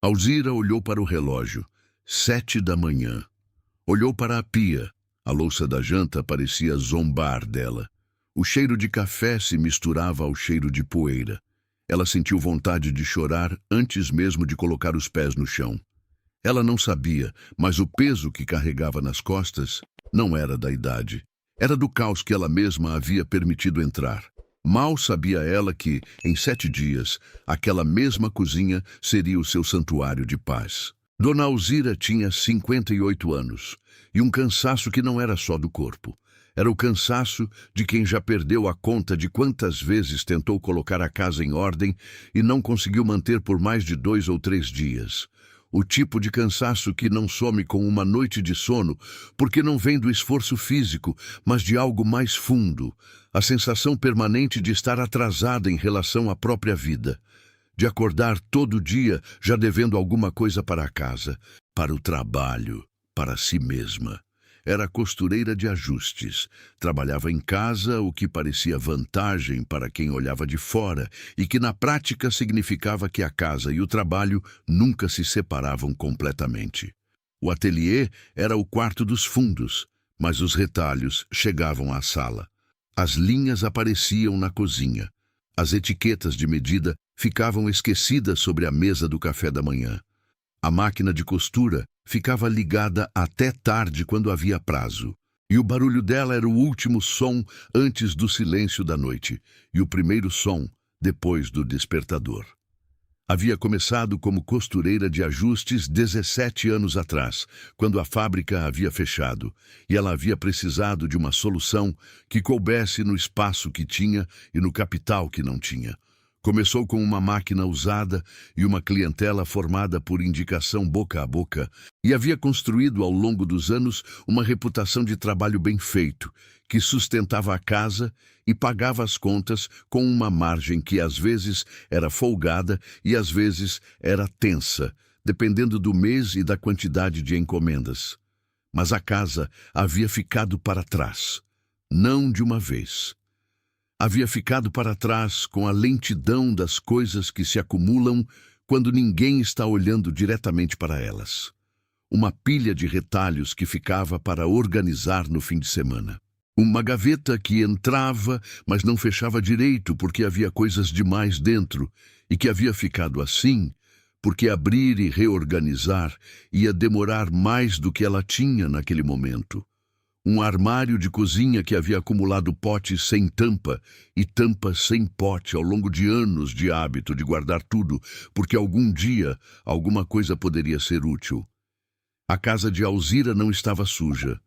Alzira olhou para o relógio. 7 da manhã. Olhou para a pia. A louça da janta parecia zombar dela. O cheiro de café se misturava ao cheiro de poeira. Ela sentiu vontade de chorar antes mesmo de colocar os pés no chão. Ela não sabia, mas o peso que carregava nas costas não era da idade. Era do caos que ela mesma havia permitido entrar. Mal sabia ela que, em 7 dias, aquela mesma cozinha seria o seu santuário de paz. Dona Alzira tinha 58 anos, e um cansaço que não era só do corpo. Era o cansaço de quem já perdeu a conta de quantas vezes tentou colocar a casa em ordem e não conseguiu manter por mais de 2 ou 3 dias. O tipo de cansaço que não some com uma noite de sono, porque não vem do esforço físico, mas de algo mais fundo, a sensação permanente de estar atrasada em relação à própria vida, de acordar todo dia já devendo alguma coisa para a casa, para o trabalho, para si mesma. Era costureira de ajustes. Trabalhava em casa, o que parecia vantagem para quem olhava de fora, e que na prática significava que a casa e o trabalho nunca se separavam completamente. O ateliê era o quarto dos fundos, mas os retalhos chegavam à sala. As linhas apareciam na cozinha. As etiquetas de medida ficavam esquecidas sobre a mesa do café da manhã. A máquina de costura ficava ligada até tarde quando havia prazo. E o barulho dela era o último som antes do silêncio da noite, e o primeiro som depois do despertador. Havia começado como costureira de ajustes 17 anos atrás, quando a fábrica havia fechado, e ela havia precisado de uma solução que coubesse no espaço que tinha e no capital que não tinha. Começou com uma máquina usada e uma clientela formada por indicação boca a boca, e havia construído ao longo dos anos uma reputação de trabalho bem feito, que sustentava a casa e pagava as contas com uma margem que às vezes era folgada e às vezes era tensa, dependendo do mês e da quantidade de encomendas. Mas a casa havia ficado para trás, não de uma vez. Havia ficado para trás com a lentidão das coisas que se acumulam quando ninguém está olhando diretamente para elas. Uma pilha de retalhos que ficava para organizar no fim de semana. Uma gaveta que entrava, mas não fechava direito porque havia coisas demais dentro, e que havia ficado assim porque abrir e reorganizar ia demorar mais do que ela tinha naquele momento. Um armário de cozinha que havia acumulado potes sem tampa e tampas sem pote ao longo de anos de hábito de guardar tudo, porque algum dia alguma coisa poderia ser útil. A casa de Alzira não estava suja,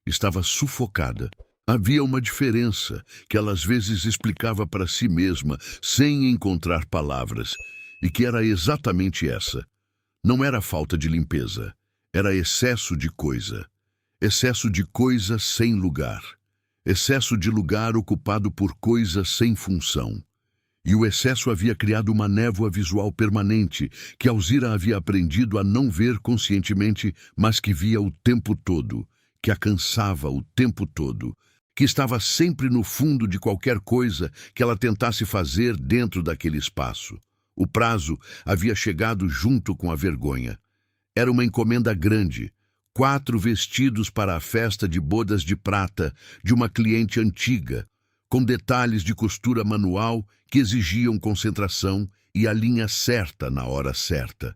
estava sufocada. Havia uma diferença que ela às vezes explicava para si mesma sem encontrar palavras, e que era exatamente essa. Não era falta de limpeza, era excesso de coisa. Excesso de coisa sem lugar. Excesso de lugar ocupado por coisa sem função. E o excesso havia criado uma névoa visual permanente que Alzira havia aprendido a não ver conscientemente, mas que via o tempo todo, que a cansava o tempo todo, que estava sempre no fundo de qualquer coisa que ela tentasse fazer dentro daquele espaço. O prazo havia chegado junto com a vergonha. Era uma encomenda grande. 4 vestidos para a festa de bodas de prata de uma cliente antiga, com detalhes de costura manual que exigiam concentração e a linha certa na hora certa.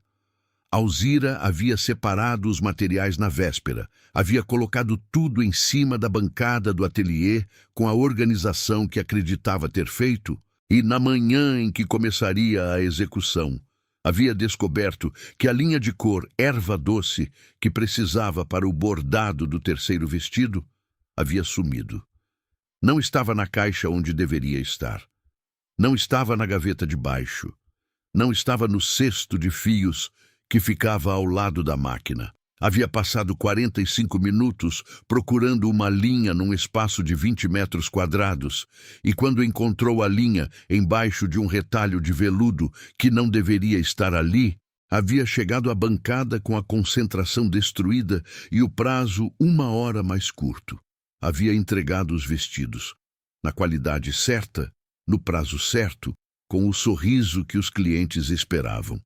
Alzira havia separado os materiais na véspera, havia colocado tudo em cima da bancada do ateliê com a organização que acreditava ter feito, e na manhã em que começaria a execução, havia descoberto que a linha de cor erva doce que precisava para o bordado do terceiro vestido havia sumido. Não estava na caixa onde deveria estar. Não estava na gaveta de baixo. Não estava no cesto de fios que ficava ao lado da máquina. Havia passado 45 minutos procurando uma linha num espaço de 20 metros quadrados, e quando encontrou a linha embaixo de um retalho de veludo que não deveria estar ali, havia chegado à bancada com a concentração destruída e o prazo 1 hora mais curto. Havia entregado os vestidos, na qualidade certa, no prazo certo, com o sorriso que os clientes esperavam.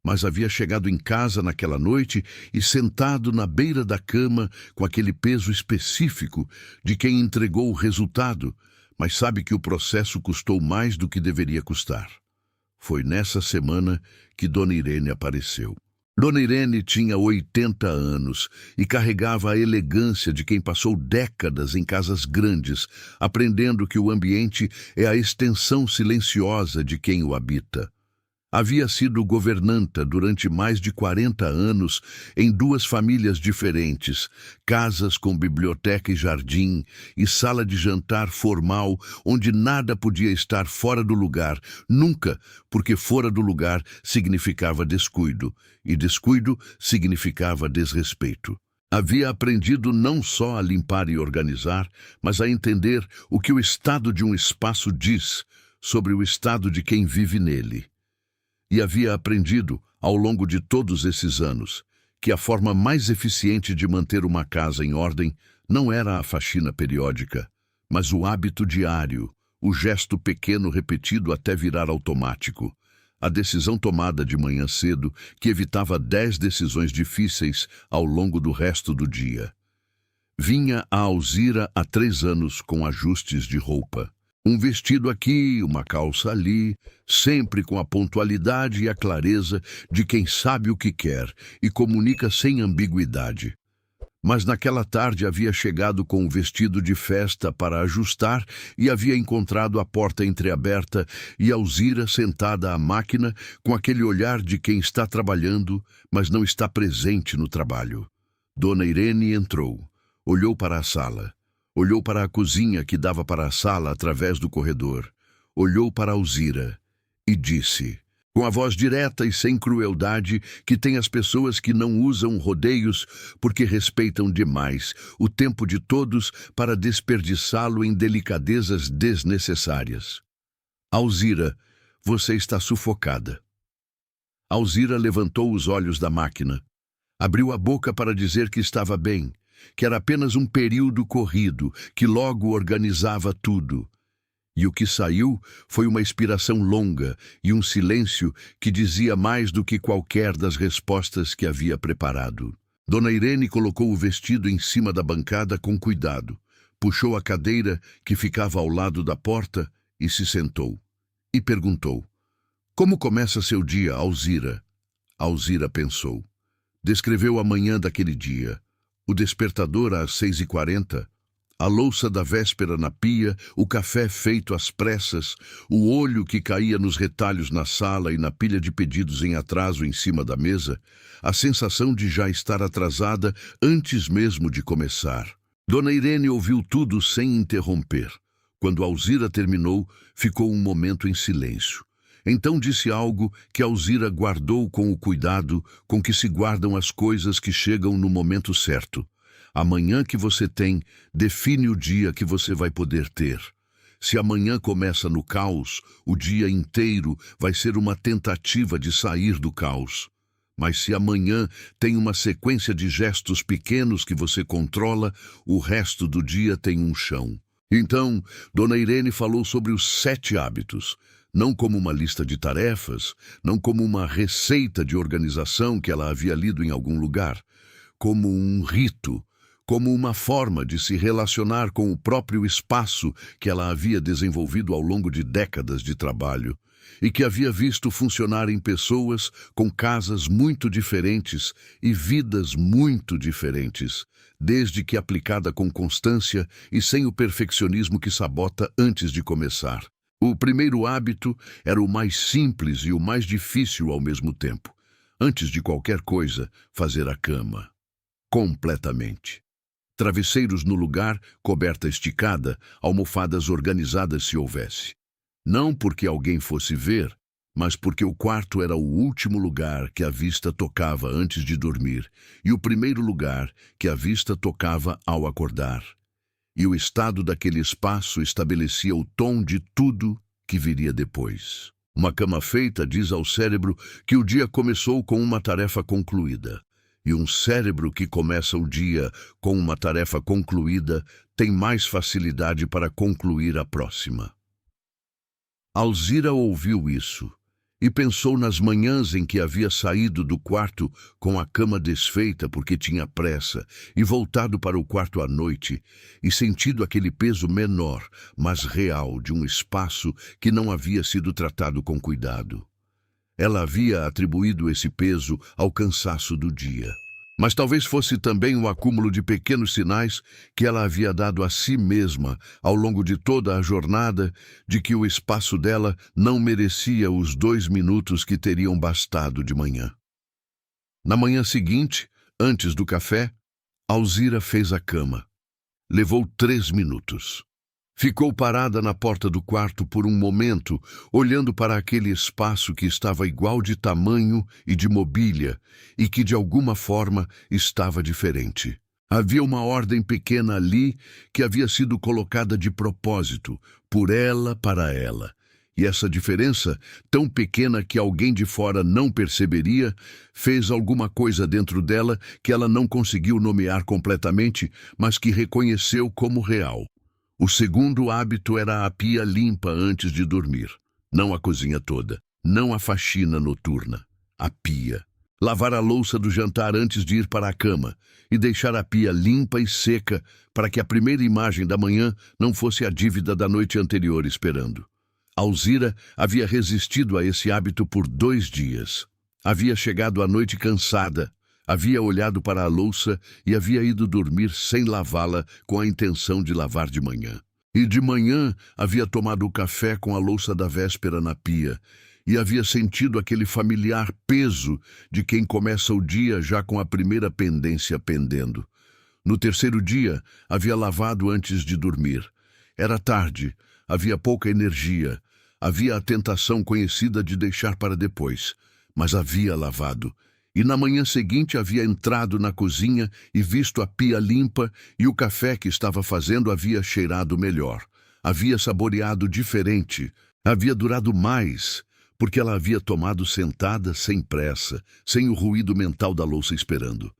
mas havia chegado em casa naquela noite e sentado na beira da cama com aquele peso específico de quem entregou o resultado, mas sabe que o processo custou mais do que deveria custar. Foi nessa semana que Dona Irene apareceu. Dona Irene tinha 80 anos e carregava a elegância de quem passou décadas em casas grandes, aprendendo que o ambiente é a extensão silenciosa de quem o habita. Havia sido governanta durante mais de 40 anos em 2 famílias diferentes, casas com biblioteca e jardim, e sala de jantar formal onde nada podia estar fora do lugar, nunca, porque fora do lugar significava descuido, e descuido significava desrespeito. Havia aprendido não só a limpar e organizar, mas a entender o que o estado de um espaço diz sobre o estado de quem vive nele. E havia aprendido, ao longo de todos esses anos, que a forma mais eficiente de manter uma casa em ordem não era a faxina periódica, mas o hábito diário, o gesto pequeno repetido até virar automático, a decisão tomada de manhã cedo que evitava 10 decisões difíceis ao longo do resto do dia. Vinha a Alzira há 3 anos com ajustes de roupa. Um vestido aqui, uma calça ali, sempre com a pontualidade e a clareza de quem sabe o que quer e comunica sem ambiguidade. Mas naquela tarde havia chegado com um vestido de festa para ajustar e havia encontrado a porta entreaberta e Alzira sentada à máquina com aquele olhar de quem está trabalhando, mas não está presente no trabalho. Dona Irene entrou, olhou para a sala. Olhou para a cozinha que dava para a sala através do corredor. Olhou para Alzira e disse, com a voz direta e sem crueldade, que tem as pessoas que não usam rodeios porque respeitam demais o tempo de todos para desperdiçá-lo em delicadezas desnecessárias. Alzira, você está sufocada. Alzira levantou os olhos da máquina. Abriu a boca para dizer que estava bem, que era apenas um período corrido, que logo organizava tudo. E o que saiu foi uma expiração longa e um silêncio que dizia mais do que qualquer das respostas que havia preparado. Dona Irene colocou o vestido em cima da bancada com cuidado, puxou a cadeira que ficava ao lado da porta e se sentou. E perguntou, como começa seu dia, Alzira? Alzira pensou. Descreveu a manhã daquele dia. O despertador às 6h40, a louça da véspera na pia, o café feito às pressas, o olho que caía nos retalhos na sala e na pilha de pedidos em atraso em cima da mesa, a sensação de já estar atrasada antes mesmo de começar. Dona Irene ouviu tudo sem interromper. Quando Alzira terminou, ficou um momento em silêncio. Então disse algo que Alzira guardou com o cuidado com que se guardam as coisas que chegam no momento certo. A manhã que você tem define o dia que você vai poder ter. Se amanhã começa no caos, o dia inteiro vai ser uma tentativa de sair do caos. Mas se amanhã tem uma sequência de gestos pequenos que você controla, o resto do dia tem um chão. Então, Dona Irene falou sobre os 7 hábitos, não como uma lista de tarefas, não como uma receita de organização que ela havia lido em algum lugar, como um rito, como uma forma de se relacionar com o próprio espaço que ela havia desenvolvido ao longo de décadas de trabalho e que havia visto funcionar em pessoas com casas muito diferentes e vidas muito diferentes, desde que aplicada com constância e sem o perfeccionismo que sabota antes de começar. O primeiro hábito era o mais simples e o mais difícil ao mesmo tempo. Antes de qualquer coisa, fazer a cama. Completamente. Travesseiros no lugar, coberta esticada, almofadas organizadas se houvesse. Não porque alguém fosse ver, mas porque o quarto era o último lugar que a vista tocava antes de dormir e o primeiro lugar que a vista tocava ao acordar. E o estado daquele espaço estabelecia o tom de tudo que viria depois. Uma cama feita diz ao cérebro que o dia começou com uma tarefa concluída. E um cérebro que começa o dia com uma tarefa concluída tem mais facilidade para concluir a próxima. Alzira ouviu isso e pensou nas manhãs em que havia saído do quarto com a cama desfeita porque tinha pressa e voltado para o quarto à noite e sentido aquele peso menor, mas real, de um espaço que não havia sido tratado com cuidado. Ela havia atribuído esse peso ao cansaço do dia. Mas talvez fosse também o acúmulo de pequenos sinais que ela havia dado a si mesma ao longo de toda a jornada de que o espaço dela não merecia os 2 minutos que teriam bastado de manhã. Na manhã seguinte, antes do café, Alzira fez a cama. Levou 3 minutos. Ficou parada na porta do quarto por um momento, olhando para aquele espaço que estava igual de tamanho e de mobília, e que de alguma forma estava diferente. Havia uma ordem pequena ali que havia sido colocada de propósito, por ela para ela. E essa diferença, tão pequena que alguém de fora não perceberia, fez alguma coisa dentro dela que ela não conseguiu nomear completamente, mas que reconheceu como real. O segundo hábito era a pia limpa antes de dormir. Não a cozinha toda, não a faxina noturna. A pia. Lavar a louça do jantar antes de ir para a cama e deixar a pia limpa e seca para que a primeira imagem da manhã não fosse a dívida da noite anterior esperando. Alzira havia resistido a esse hábito por 2 dias. Havia chegado à noite cansada, havia olhado para a louça e havia ido dormir sem lavá-la com a intenção de lavar de manhã. E de manhã havia tomado o café com a louça da véspera na pia e havia sentido aquele familiar peso de quem começa o dia já com a primeira pendência pendendo. No terceiro dia, havia lavado antes de dormir. Era tarde, havia pouca energia, havia a tentação conhecida de deixar para depois, mas havia lavado. E na manhã seguinte havia entrado na cozinha e visto a pia limpa e o café que estava fazendo havia cheirado melhor. Havia saboreado diferente, havia durado mais, porque ela havia tomado sentada sem pressa, sem o ruído mental da louça esperando.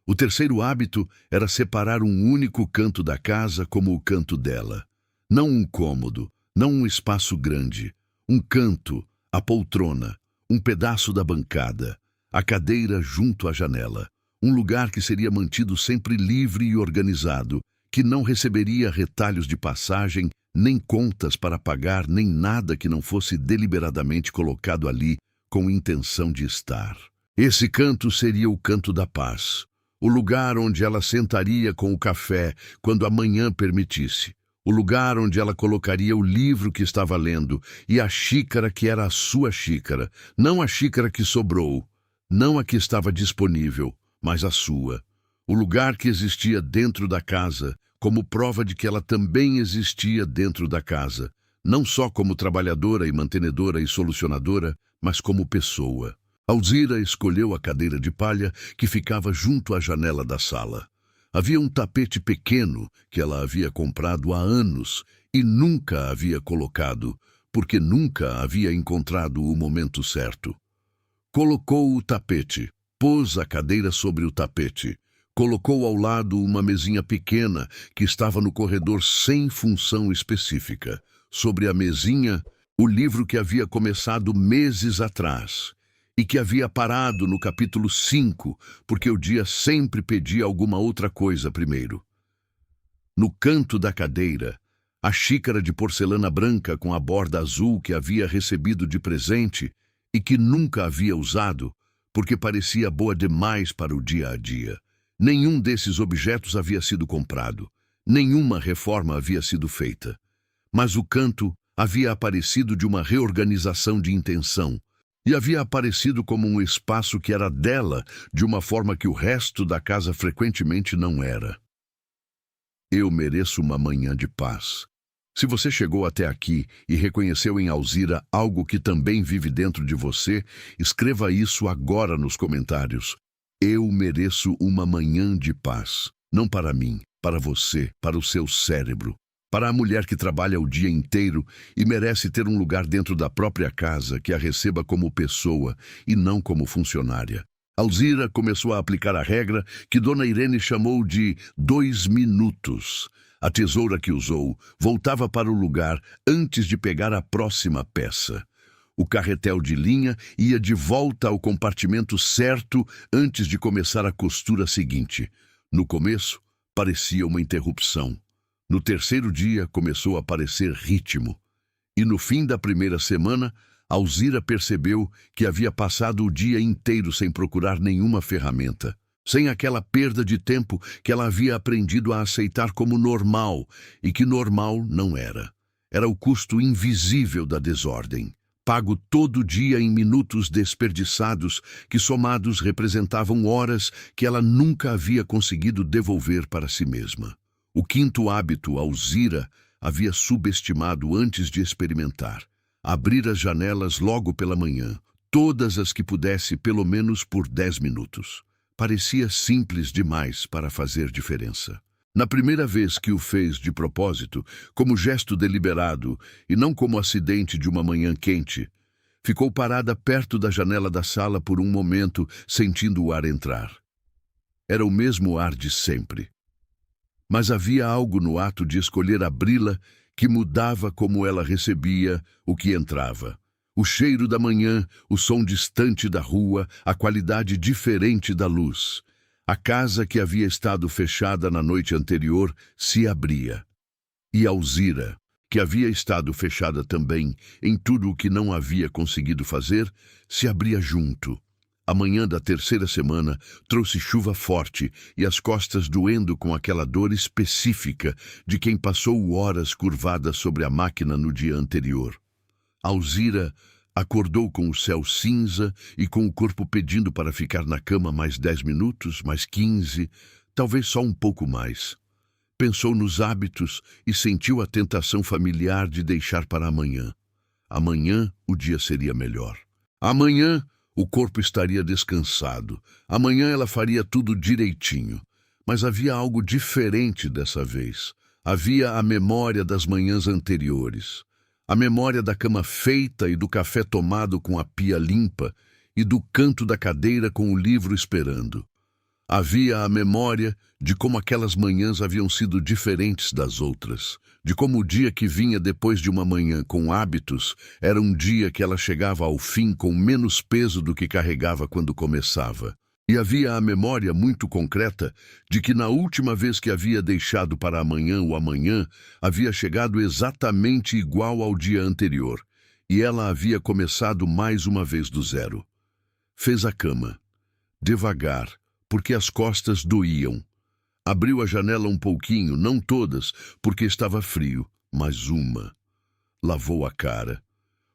O terceiro hábito era separar um único canto da casa como o canto dela. Não um cômodo, não um espaço grande. Um canto, a poltrona, um pedaço da bancada, a cadeira junto à janela. Um lugar que seria mantido sempre livre e organizado, que não receberia retalhos de passagem, nem contas para pagar, nem nada que não fosse deliberadamente colocado ali com intenção de estar. Esse canto seria o canto da paz, o lugar onde ela sentaria com o café quando a manhã permitisse, o lugar onde ela colocaria o livro que estava lendo e a xícara que era a sua xícara, não a xícara que sobrou, não a que estava disponível, mas a sua. O lugar que existia dentro da casa, como prova de que ela também existia dentro da casa, não só como trabalhadora e mantenedora e solucionadora, mas como pessoa. Alzira escolheu a cadeira de palha que ficava junto à janela da sala. Havia um tapete pequeno que ela havia comprado há anos e nunca havia colocado, porque nunca havia encontrado o momento certo. Colocou o tapete, pôs a cadeira sobre o tapete, colocou ao lado uma mesinha pequena que estava no corredor sem função específica. Sobre a mesinha, o livro que havia começado meses atrás e que havia parado no capítulo 5, porque o dia sempre pedia alguma outra coisa primeiro. No canto da cadeira, a xícara de porcelana branca com a borda azul que havia recebido de presente e que nunca havia usado, porque parecia boa demais para o dia a dia. Nenhum desses objetos havia sido comprado, nenhuma reforma havia sido feita. Mas o canto havia aparecido de uma reorganização de intenção, e havia aparecido como um espaço que era dela de uma forma que o resto da casa frequentemente não era. Eu mereço uma manhã de paz. Se você chegou até aqui e reconheceu em Alzira algo que também vive dentro de você, escreva isso agora nos comentários. Eu mereço uma manhã de paz. Não para mim, para você, para o seu cérebro. Para a mulher que trabalha o dia inteiro e merece ter um lugar dentro da própria casa que a receba como pessoa e não como funcionária. Alzira começou a aplicar a regra que Dona Irene chamou de 2 minutos. A tesoura que usou voltava para o lugar antes de pegar a próxima peça. O carretel de linha ia de volta ao compartimento certo antes de começar a costura seguinte. No começo, parecia uma interrupção. No terceiro dia, começou a parecer ritmo. E no fim da primeira semana, Alzira percebeu que havia passado o dia inteiro sem procurar nenhuma ferramenta, sem aquela perda de tempo que ela havia aprendido a aceitar como normal e que normal não era. Era o custo invisível da desordem, pago todo dia em minutos desperdiçados que somados representavam horas que ela nunca havia conseguido devolver para si mesma. O quinto hábito, Alzira havia subestimado antes de experimentar. Abrir as janelas logo pela manhã, todas as que pudesse, pelo menos por 10 minutos. Parecia simples demais para fazer diferença. Na primeira vez que o fez de propósito, como gesto deliberado e não como acidente de uma manhã quente, ficou parada perto da janela da sala por um momento, sentindo o ar entrar. Era o mesmo ar de sempre. Mas havia algo no ato de escolher abri-la que mudava como ela recebia o que entrava. O cheiro da manhã, o som distante da rua, a qualidade diferente da luz. A casa que havia estado fechada na noite anterior se abria. E Alzira, que havia estado fechada também em tudo o que não havia conseguido fazer, se abria junto. A manhã da terceira semana trouxe chuva forte e as costas doendo com aquela dor específica de quem passou horas curvada sobre a máquina no dia anterior. Alzira acordou com o céu cinza e com o corpo pedindo para ficar na cama mais 10 minutos, mais 15, talvez só um pouco mais. Pensou nos hábitos e sentiu a tentação familiar de deixar para amanhã. Amanhã o dia seria melhor. Amanhã o corpo estaria descansado. Amanhã ela faria tudo direitinho. Mas havia algo diferente dessa vez. Havia a memória das manhãs anteriores. A memória da cama feita e do café tomado com a pia limpa e do canto da cadeira com o livro esperando. Havia a memória de como aquelas manhãs haviam sido diferentes das outras, de como o dia que vinha depois de uma manhã com hábitos era um dia que ela chegava ao fim com menos peso do que carregava quando começava. E havia a memória muito concreta de que na última vez que havia deixado para amanhã o amanhã, havia chegado exatamente igual ao dia anterior, e ela havia começado mais uma vez do zero. Fez a cama, devagar, porque as costas doíam. Abriu a janela um pouquinho, não todas, porque estava frio, mas uma. Lavou a cara.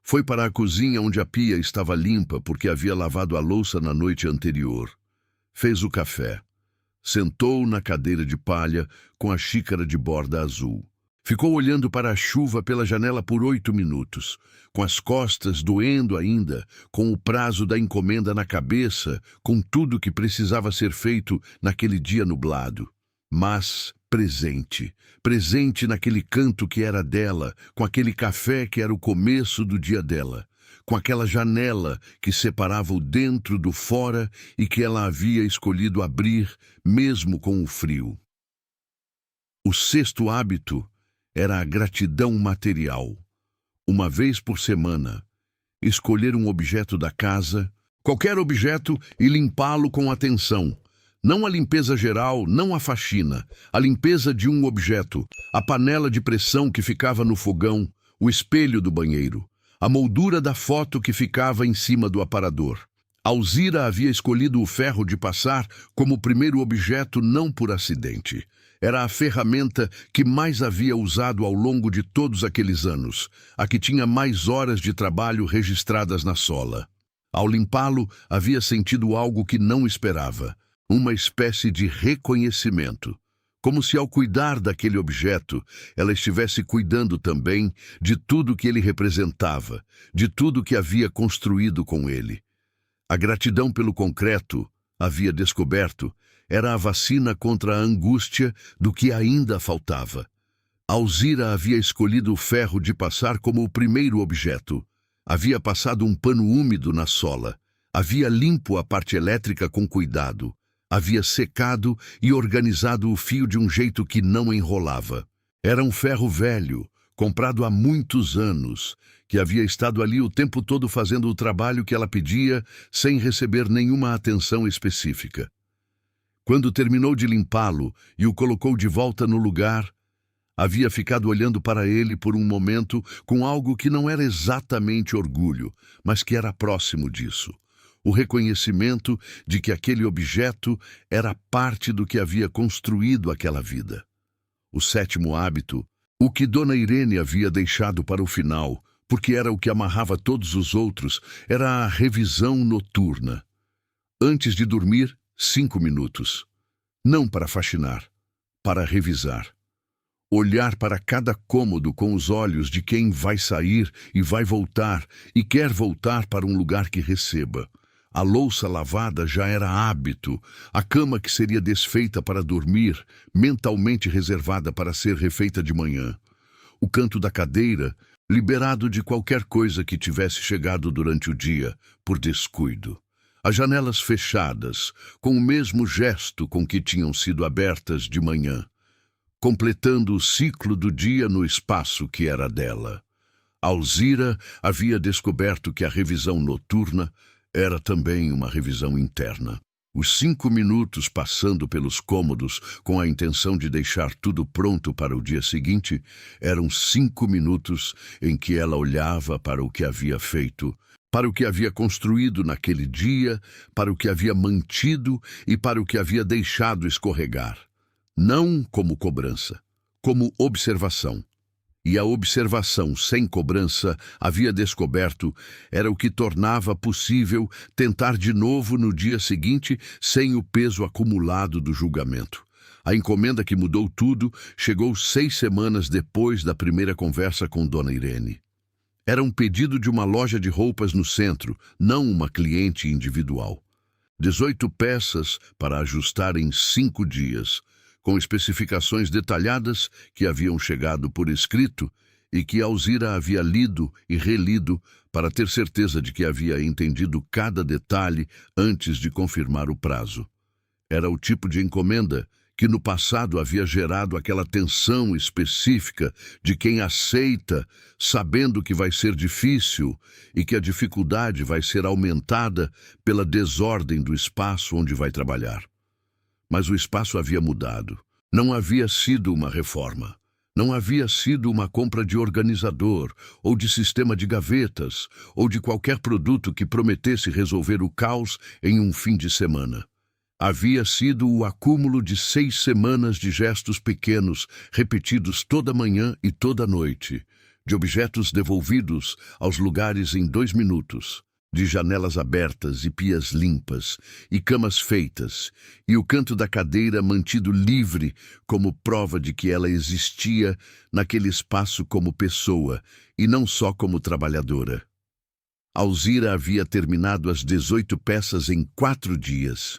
Foi para a cozinha onde a pia estava limpa porque havia lavado a louça na noite anterior. Fez o café. Sentou na cadeira de palha com a xícara de borda azul. Ficou olhando para a chuva pela janela por 8 minutos, com as costas doendo ainda, com o prazo da encomenda na cabeça, com tudo que precisava ser feito naquele dia nublado. Mas presente, presente naquele canto que era dela, com aquele café que era o começo do dia dela, com aquela janela que separava o dentro do fora e que ela havia escolhido abrir, mesmo com o frio. O sexto hábito era a gratidão material. Uma vez por semana, escolher um objeto da casa, qualquer objeto, e limpá-lo com atenção. Não a limpeza geral, não a faxina, a limpeza de um objeto, a panela de pressão que ficava no fogão, o espelho do banheiro, a moldura da foto que ficava em cima do aparador. Alzira havia escolhido o ferro de passar como primeiro objeto não por acidente. Era a ferramenta que mais havia usado ao longo de todos aqueles anos, a que tinha mais horas de trabalho registradas na sola. Ao limpá-lo, havia sentido algo que não esperava, uma espécie de reconhecimento, como se ao cuidar daquele objeto, ela estivesse cuidando também de tudo que ele representava, de tudo que havia construído com ele. A gratidão pelo concreto, havia descoberto, era a vacina contra a angústia do que ainda faltava. Alzira havia escolhido o ferro de passar como o primeiro objeto. Havia passado um pano úmido na sola. Havia limpo a parte elétrica com cuidado. Havia secado e organizado o fio de um jeito que não enrolava. Era um ferro velho, comprado há muitos anos, que havia estado ali o tempo todo fazendo o trabalho que ela pedia, sem receber nenhuma atenção específica. Quando terminou de limpá-lo e o colocou de volta no lugar, havia ficado olhando para ele por um momento com algo que não era exatamente orgulho, mas que era próximo disso. O reconhecimento de que aquele objeto era parte do que havia construído aquela vida. O 7º hábito, o que Dona Irene havia deixado para o final, porque era o que amarrava todos os outros, era a revisão noturna. Antes de dormir, 5 minutos. Não para faxinar, para revisar. Olhar para cada cômodo com os olhos de quem vai sair e vai voltar e quer voltar para um lugar que receba. A louça lavada já era hábito, a cama que seria desfeita para dormir, mentalmente reservada para ser refeita de manhã. O canto da cadeira, liberado de qualquer coisa que tivesse chegado durante o dia, por descuido. As janelas fechadas, com o mesmo gesto com que tinham sido abertas de manhã, completando o ciclo do dia no espaço que era dela. Alzira havia descoberto que a revisão noturna era também uma revisão interna. Os 5 minutos passando pelos cômodos com a intenção de deixar tudo pronto para o dia seguinte eram 5 minutos em que ela olhava para o que havia feito, para o que havia construído naquele dia, para o que havia mantido e para o que havia deixado escorregar. Não como cobrança, como observação. E a observação sem cobrança, havia descoberto, era o que tornava possível tentar de novo no dia seguinte sem o peso acumulado do julgamento. A encomenda que mudou tudo chegou 6 semanas depois da primeira conversa com Dona Irene. Era um pedido de uma loja de roupas no centro, não uma cliente individual. 18 peças para ajustar em 5 dias, com especificações detalhadas que haviam chegado por escrito e que Alzira havia lido e relido para ter certeza de que havia entendido cada detalhe antes de confirmar o prazo. Era o tipo de encomenda que no passado havia gerado aquela tensão específica de quem aceita, sabendo que vai ser difícil e que a dificuldade vai ser aumentada pela desordem do espaço onde vai trabalhar. Mas o espaço havia mudado. Não havia sido uma reforma. Não havia sido uma compra de organizador, ou de sistema de gavetas, ou de qualquer produto que prometesse resolver o caos em um fim de semana. Havia sido o acúmulo de 6 semanas de gestos pequenos, repetidos toda manhã e toda noite, de objetos devolvidos aos lugares em 2 minutos, de janelas abertas e pias limpas, e camas feitas, e o canto da cadeira mantido livre como prova de que ela existia naquele espaço como pessoa, e não só como trabalhadora. Alzira havia terminado as 18 peças em 4 dias.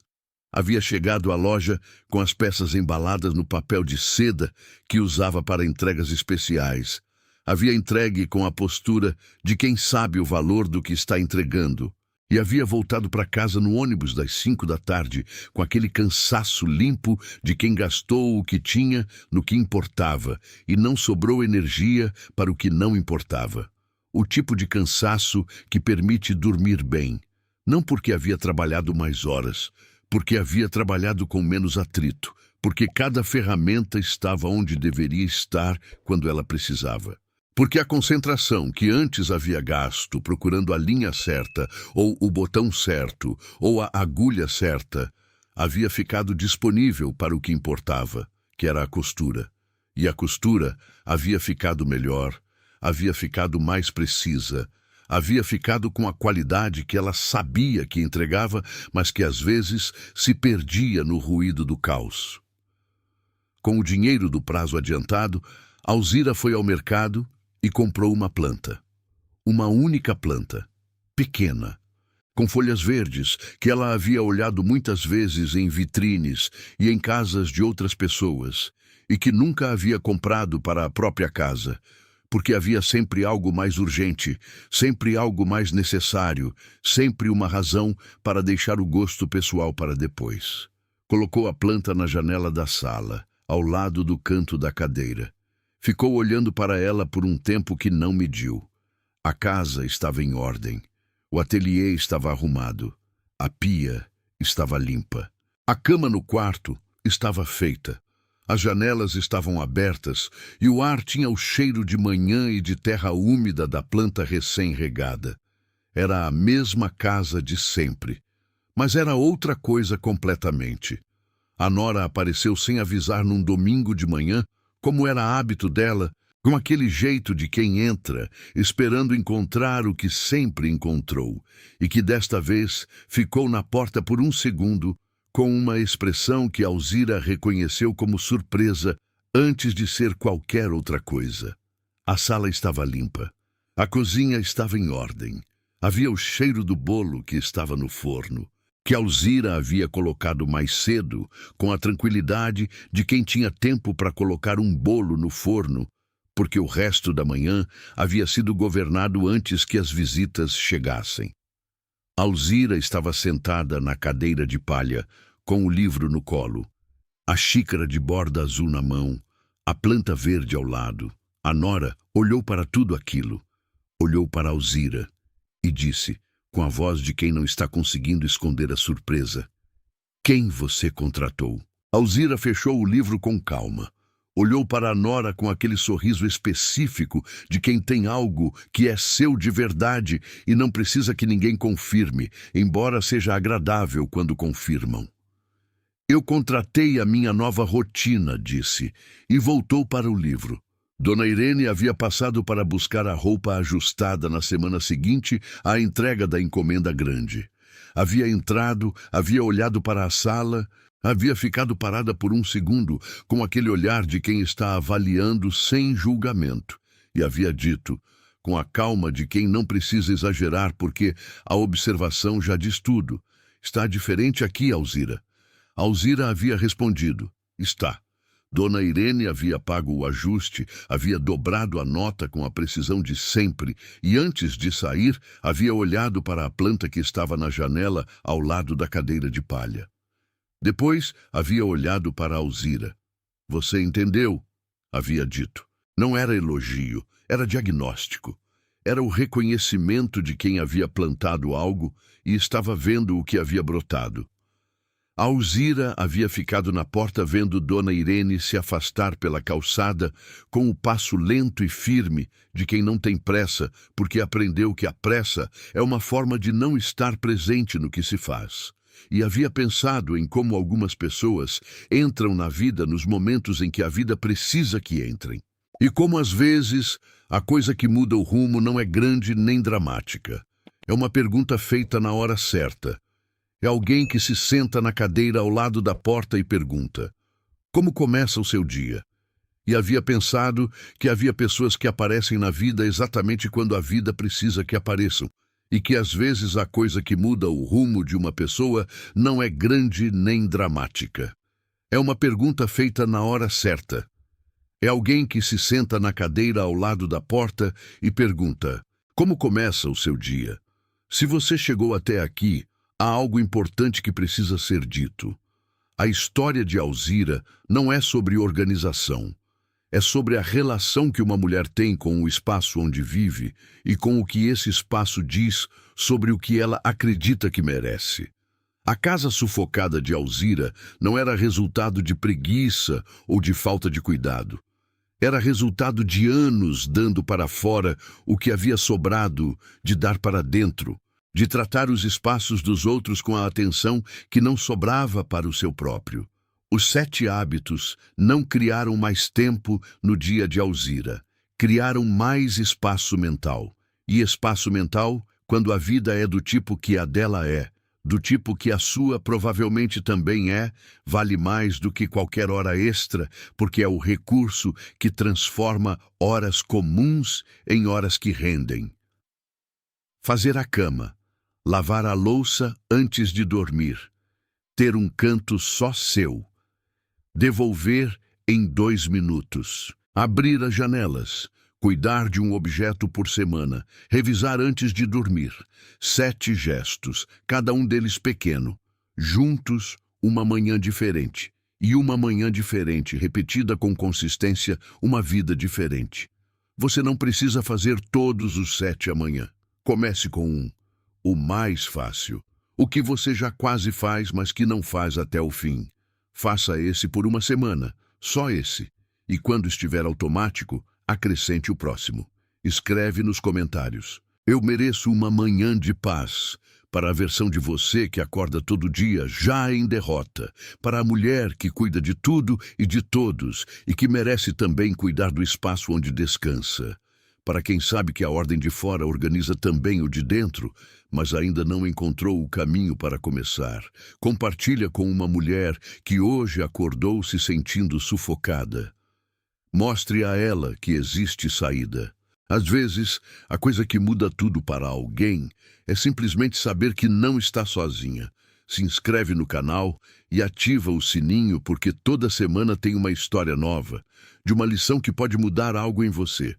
Havia chegado à loja com as peças embaladas no papel de seda que usava para entregas especiais. Havia entregue com a postura de quem sabe o valor do que está entregando, e havia voltado para casa no ônibus das 5 da tarde, com aquele cansaço limpo de quem gastou o que tinha no que importava, e não sobrou energia para o que não importava. O tipo de cansaço que permite dormir bem, não porque havia trabalhado mais horas, porque havia trabalhado com menos atrito, porque cada ferramenta estava onde deveria estar quando ela precisava. Porque a concentração que antes havia gasto procurando a linha certa, ou o botão certo, ou a agulha certa, havia ficado disponível para o que importava, que era a costura. E a costura havia ficado melhor, havia ficado mais precisa, havia ficado com a qualidade que ela sabia que entregava, mas que às vezes se perdia no ruído do caos. Com o dinheiro do prazo adiantado, Alzira foi ao mercado e comprou uma planta. Uma única planta, pequena, com folhas verdes, que ela havia olhado muitas vezes em vitrines e em casas de outras pessoas, e que nunca havia comprado para a própria casa, porque havia sempre algo mais urgente, sempre algo mais necessário, sempre uma razão para deixar o gosto pessoal para depois. Colocou a planta na janela da sala, ao lado do canto da cadeira. Ficou olhando para ela por um tempo que não mediu. A casa estava em ordem. O ateliê estava arrumado. A pia estava limpa. A cama no quarto estava feita. As janelas estavam abertas e o ar tinha o cheiro de manhã e de terra úmida da planta recém-regada. Era a mesma casa de sempre, mas era outra coisa completamente. A nora apareceu sem avisar num domingo de manhã, como era hábito dela, com aquele jeito de quem entra, esperando encontrar o que sempre encontrou, e que desta vez ficou na porta por um segundo, com uma expressão que Alzira reconheceu como surpresa antes de ser qualquer outra coisa. A sala estava limpa. A cozinha estava em ordem. Havia o cheiro do bolo que estava no forno, que Alzira havia colocado mais cedo, com a tranquilidade de quem tinha tempo para colocar um bolo no forno, porque o resto da manhã havia sido governado antes que as visitas chegassem. Alzira estava sentada na cadeira de palha, com o livro no colo, a xícara de borda azul na mão, a planta verde ao lado. A nora olhou para tudo aquilo, olhou para Alzira e disse, com a voz de quem não está conseguindo esconder a surpresa: "Quem você contratou?" Alzira fechou o livro com calma. Olhou para a nora com aquele sorriso específico de quem tem algo que é seu de verdade e não precisa que ninguém confirme, embora seja agradável quando confirmam. "Eu contratei a minha nova rotina", disse, e voltou para o livro. Dona Irene havia passado para buscar a roupa ajustada na semana seguinte à entrega da encomenda grande. Havia entrado, havia olhado para a sala, havia ficado parada por um segundo, com aquele olhar de quem está avaliando sem julgamento, e havia dito, com a calma de quem não precisa exagerar porque a observação já diz tudo: "Está diferente aqui, Alzira." Alzira havia respondido: "Está." Dona Irene havia pago o ajuste, havia dobrado a nota com a precisão de sempre e, antes de sair, havia olhado para a planta que estava na janela ao lado da cadeira de palha. Depois, havia olhado para Alzira. "Você entendeu?" havia dito. Não era elogio, era diagnóstico. Era o reconhecimento de quem havia plantado algo e estava vendo o que havia brotado. Alzira havia ficado na porta vendo Dona Irene se afastar pela calçada com o passo lento e firme de quem não tem pressa, porque aprendeu que a pressa é uma forma de não estar presente no que se faz. E havia pensado em como algumas pessoas entram na vida nos momentos em que a vida precisa que entrem. E como às vezes a coisa que muda o rumo não é grande nem dramática. É uma pergunta feita na hora certa. É alguém que se senta na cadeira ao lado da porta e pergunta: "Como começa o seu dia?" E havia pensado que havia pessoas que aparecem na vida exatamente quando a vida precisa que apareçam, e que às vezes a coisa que muda o rumo de uma pessoa não é grande nem dramática. É uma pergunta feita na hora certa. É alguém que se senta na cadeira ao lado da porta e pergunta: "Como começa o seu dia?" Se você chegou até aqui, há algo importante que precisa ser dito. A história de Alzira não é sobre organização. É sobre a relação que uma mulher tem com o espaço onde vive e com o que esse espaço diz sobre o que ela acredita que merece. A casa sufocada de Alzira não era resultado de preguiça ou de falta de cuidado. Era resultado de anos dando para fora o que havia sobrado de dar para dentro, de tratar os espaços dos outros com a atenção que não sobrava para o seu próprio. Os 7 hábitos não criaram mais tempo no dia de Alzira, criaram mais espaço mental. E espaço mental, quando a vida é do tipo que a dela é, do tipo que a sua provavelmente também é, vale mais do que qualquer hora extra, porque é o recurso que transforma horas comuns em horas que rendem. Fazer a cama. Lavar a louça antes de dormir. Ter um canto só seu. Devolver em 2 minutos. Abrir as janelas. Cuidar de um objeto por semana. Revisar antes de dormir. 7 gestos, cada um deles pequeno. Juntos, uma manhã diferente. e uma manhã diferente, repetida com consistência, uma vida diferente. Você não precisa fazer todos os 7 amanhã. Comece com um, o mais fácil. O que você já quase faz, mas que não faz até o fim. Faça esse por uma semana, só esse. E quando estiver automático, acrescente o próximo. Escreve nos comentários: eu mereço uma manhã de paz. Para a versão de você que acorda todo dia já em derrota. Para a mulher que cuida de tudo e de todos e que merece também cuidar do espaço onde descansa. Para quem sabe que a ordem de fora organiza também o de dentro, mas ainda não encontrou o caminho para começar. Compartilha com uma mulher que hoje acordou se sentindo sufocada. Mostre a ela que existe saída. Às vezes, a coisa que muda tudo para alguém é simplesmente saber que não está sozinha. Se inscreve no canal e ativa o sininho porque toda semana tem uma história nova, de uma lição que pode mudar algo em você.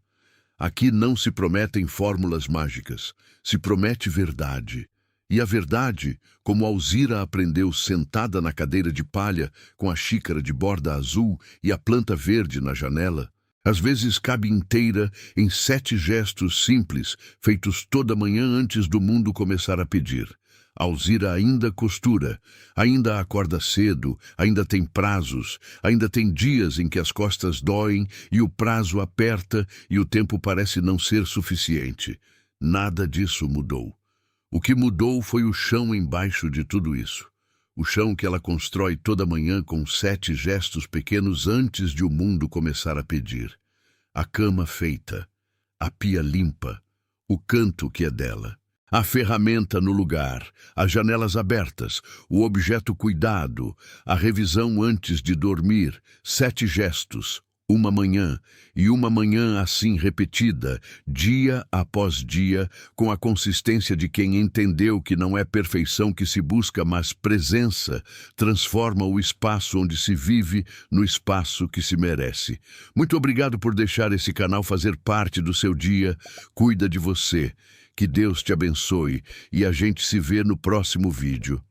Aqui não se prometem fórmulas mágicas, se promete verdade. E a verdade, como Alzira aprendeu sentada na cadeira de palha com a xícara de borda azul e a planta verde na janela, às vezes cabe inteira em 7 gestos simples, feitos toda manhã antes do mundo começar a pedir. Alzira ainda costura, ainda acorda cedo, ainda tem prazos, ainda tem dias em que as costas doem e o prazo aperta e o tempo parece não ser suficiente. Nada disso mudou. O que mudou foi o chão embaixo de tudo isso. O chão que ela constrói toda manhã com 7 gestos pequenos antes de o mundo começar a pedir. A cama feita, a pia limpa, o canto que é dela, a ferramenta no lugar, as janelas abertas, o objeto cuidado, a revisão antes de dormir, 7 gestos, uma manhã, e uma manhã assim repetida, dia após dia, com a consistência de quem entendeu que não é perfeição que se busca, mas presença, transforma o espaço onde se vive no espaço que se merece. Muito obrigado por deixar esse canal fazer parte do seu dia. Cuida de você. Que Deus te abençoe e a gente se vê no próximo vídeo.